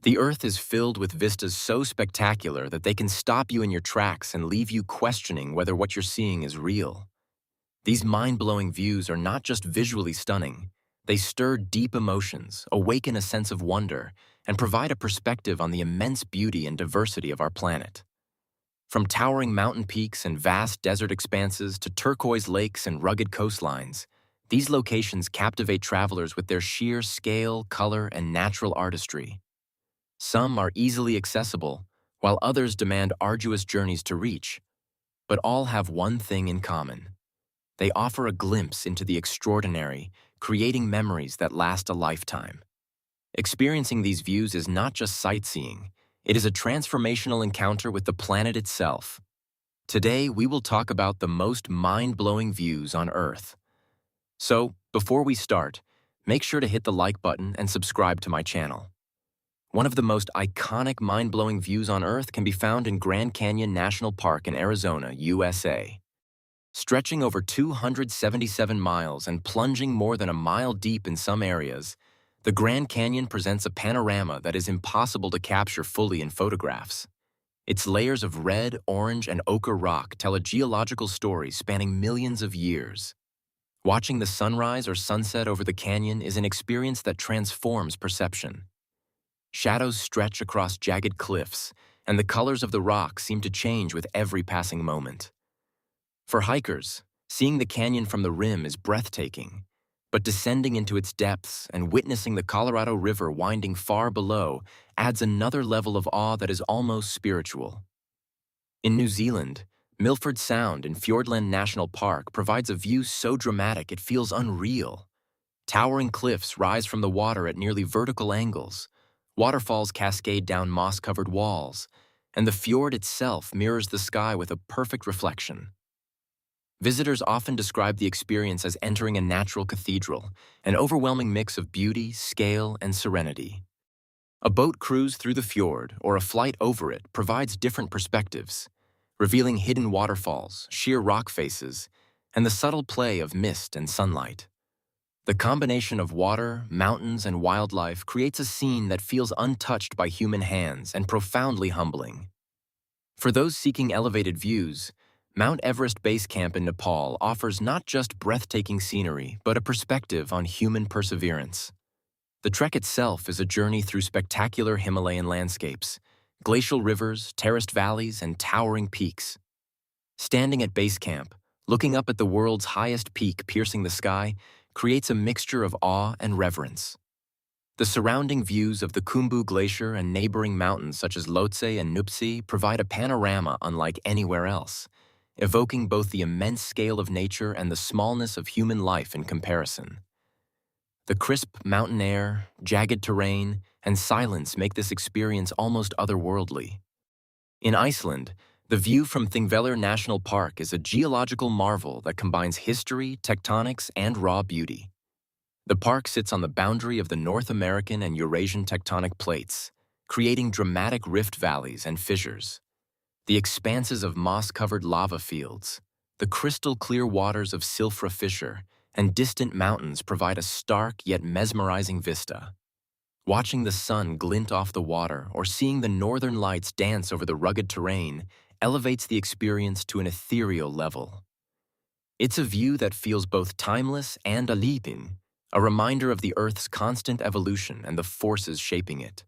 The Earth is filled with vistas so spectacular that they can stop you in your tracks and leave you questioning whether what you're seeing is real. These mind-blowing views are not just visually stunning. They stir deep emotions, awaken a sense of wonder, and provide a perspective on the immense beauty and diversity of our planet. From towering mountain peaks and vast desert expanses to turquoise lakes and rugged coastlines, these locations captivate travelers with their sheer scale, color, and natural artistry. Some are easily accessible, while others demand arduous journeys to reach, but all have one thing in common. They offer a glimpse into the extraordinary, creating memories that last a lifetime. Experiencing these views is not just sightseeing, it is a transformational encounter with the planet itself. Today, we will talk about the most mind-blowing views on Earth. So, before we start, make sure to hit the like button and subscribe to my channel. One of the most iconic, mind-blowing views on Earth can be found in Grand Canyon National Park in Arizona, USA. Stretching over 277 miles and plunging more than a mile deep in some areas, the Grand Canyon presents a panorama that is impossible to capture fully in photographs. Its layers of red, orange, and ochre rock tell a geological story spanning millions of years. Watching the sunrise or sunset over the canyon is an experience that transforms perception. Shadows stretch across jagged cliffs, and the colors of the rock seem to change with every passing moment. For hikers, seeing the canyon from the rim is breathtaking, but descending into its depths and witnessing the Colorado River winding far below adds another level of awe that is almost spiritual. In New Zealand, Milford Sound in Fiordland National Park provides a view so dramatic it feels unreal. Towering cliffs rise from the water at nearly vertical angles. Waterfalls cascade down moss-covered walls, and the fjord itself mirrors the sky with a perfect reflection. Visitors often describe the experience as entering a natural cathedral, an overwhelming mix of beauty, scale, and serenity. A boat cruise through the fjord or a flight over it provides different perspectives, revealing hidden waterfalls, sheer rock faces, and the subtle play of mist and sunlight. The combination of water, mountains, and wildlife creates a scene that feels untouched by human hands and profoundly humbling. For those seeking elevated views, Mount Everest Base Camp in Nepal offers not just breathtaking scenery, but a perspective on human perseverance. The trek itself is a journey through spectacular Himalayan landscapes, glacial rivers, terraced valleys, and towering peaks. Standing at base camp, looking up at the world's highest peak piercing the sky, creates a mixture of awe and reverence. The surrounding views of the Khumbu Glacier and neighboring mountains such as Lhotse and Nuptse provide a panorama unlike anywhere else, evoking both the immense scale of nature and the smallness of human life in comparison. The crisp mountain air, jagged terrain, and silence make this experience almost otherworldly. In Iceland, the view from Thingvellir National Park is a geological marvel that combines history, tectonics, and raw beauty. The park sits on the boundary of the North American and Eurasian tectonic plates, creating dramatic rift valleys and fissures. The expanses of moss-covered lava fields, the crystal-clear waters of Silfra Fissure, and distant mountains provide a stark yet mesmerizing vista. Watching the sun glint off the water or seeing the northern lights dance over the rugged terrain elevates the experience to an ethereal level. It's a view that feels both timeless and alipin, a reminder of the Earth's constant evolution and the forces shaping it.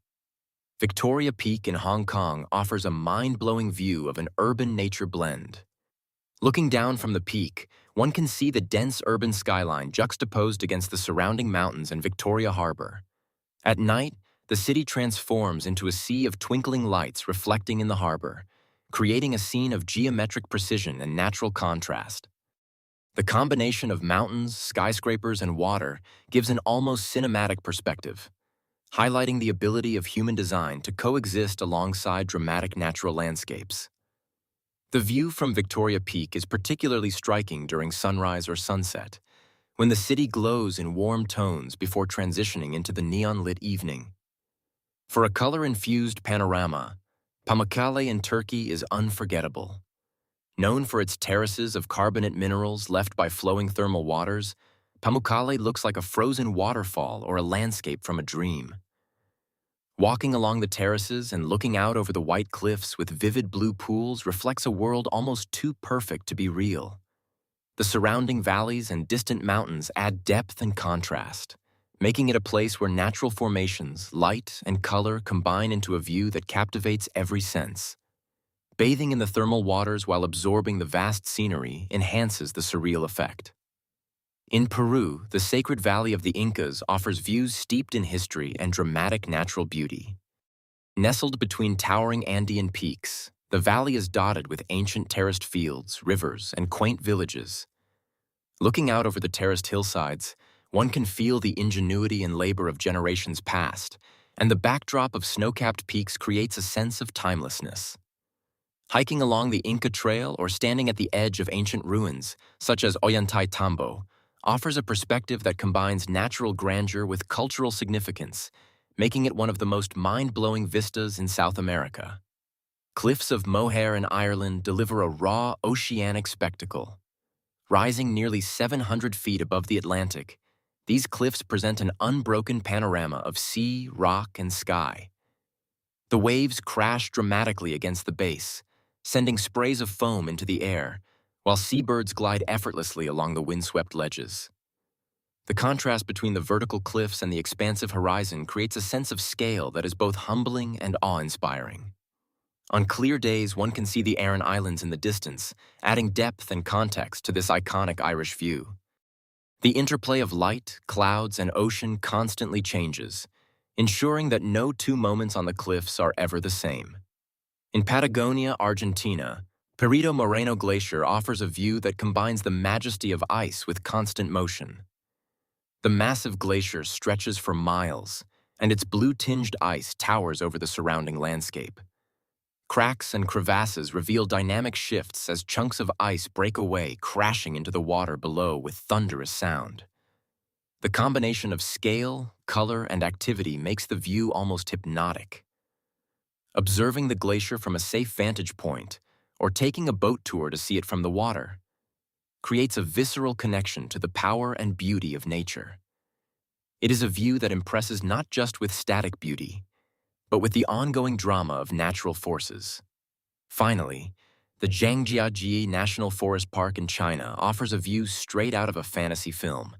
Victoria Peak in Hong Kong offers a mind-blowing view of an urban-nature blend. Looking down from the peak, one can see the dense urban skyline juxtaposed against the surrounding mountains and Victoria Harbour. At night, the city transforms into a sea of twinkling lights reflecting in the harbour, creating a scene of geometric precision and natural contrast. The combination of mountains, skyscrapers, and water gives an almost cinematic perspective, highlighting the ability of human design to coexist alongside dramatic natural landscapes. The view from Victoria Peak is particularly striking during sunrise or sunset, when the city glows in warm tones before transitioning into the neon-lit evening. For a color-infused panorama, Pamukkale in Turkey is unforgettable. Known for its terraces of carbonate minerals left by flowing thermal waters, Pamukkale looks like a frozen waterfall or a landscape from a dream. Walking along the terraces and looking out over the white cliffs with vivid blue pools reflects a world almost too perfect to be real. The surrounding valleys and distant mountains add depth and contrast, making it a place where natural formations, light, and color combine into a view that captivates every sense. Bathing in the thermal waters while absorbing the vast scenery enhances the surreal effect. In Peru, the sacred valley of the Incas offers views steeped in history and dramatic natural beauty. Nestled between towering Andean peaks, the valley is dotted with ancient terraced fields, rivers, and quaint villages. Looking out over the terraced hillsides, one can feel the ingenuity and labor of generations past, and the backdrop of snow-capped peaks creates a sense of timelessness. Hiking along the Inca Trail or standing at the edge of ancient ruins, such as Ollantaytambo, offers a perspective that combines natural grandeur with cultural significance, making it one of the most mind-blowing vistas in South America. Cliffs of Moher in Ireland deliver a raw, oceanic spectacle. Rising nearly 700 feet above the Atlantic, these cliffs present an unbroken panorama of sea, rock, and sky. The waves crash dramatically against the base, sending sprays of foam into the air, while seabirds glide effortlessly along the windswept ledges. The contrast between the vertical cliffs and the expansive horizon creates a sense of scale that is both humbling and awe-inspiring. On clear days, one can see the Aran Islands in the distance, adding depth and context to this iconic Irish view. The interplay of light, clouds, and ocean constantly changes, ensuring that no two moments on the cliffs are ever the same. In Patagonia, Argentina, Perito Moreno Glacier offers a view that combines the majesty of ice with constant motion. The massive glacier stretches for miles, and its blue-tinged ice towers over the surrounding landscape. Cracks and crevasses reveal dynamic shifts as chunks of ice break away, crashing into the water below with thunderous sound. The combination of scale, color, and activity makes the view almost hypnotic. Observing the glacier from a safe vantage point, or taking a boat tour to see it from the water, creates a visceral connection to the power and beauty of nature. It is a view that impresses not just with static beauty, but with the ongoing drama of natural forces. Finally, the Zhangjiajie National Forest Park in China offers a view straight out of a fantasy film.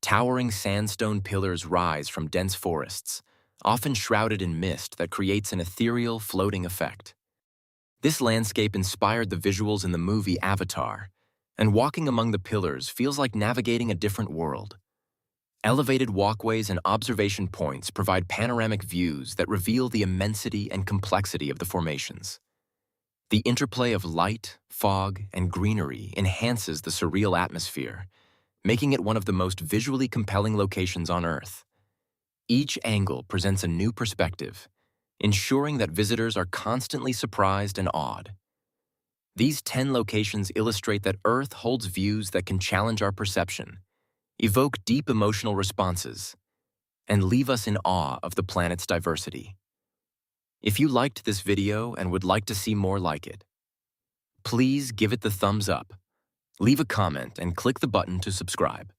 Towering sandstone pillars rise from dense forests, often shrouded in mist that creates an ethereal, floating effect. This landscape inspired the visuals in the movie Avatar, and walking among the pillars feels like navigating a different world. Elevated walkways and observation points provide panoramic views that reveal the immensity and complexity of the formations. The interplay of light, fog, and greenery enhances the surreal atmosphere, making it one of the most visually compelling locations on Earth. Each angle presents a new perspective, ensuring that visitors are constantly surprised and awed. These 10 locations illustrate that Earth holds views that can challenge our perception, evoke deep emotional responses, and leave us in awe of the planet's diversity. If you liked this video and would like to see more like it, please give it the thumbs up, leave a comment, and click the button to subscribe.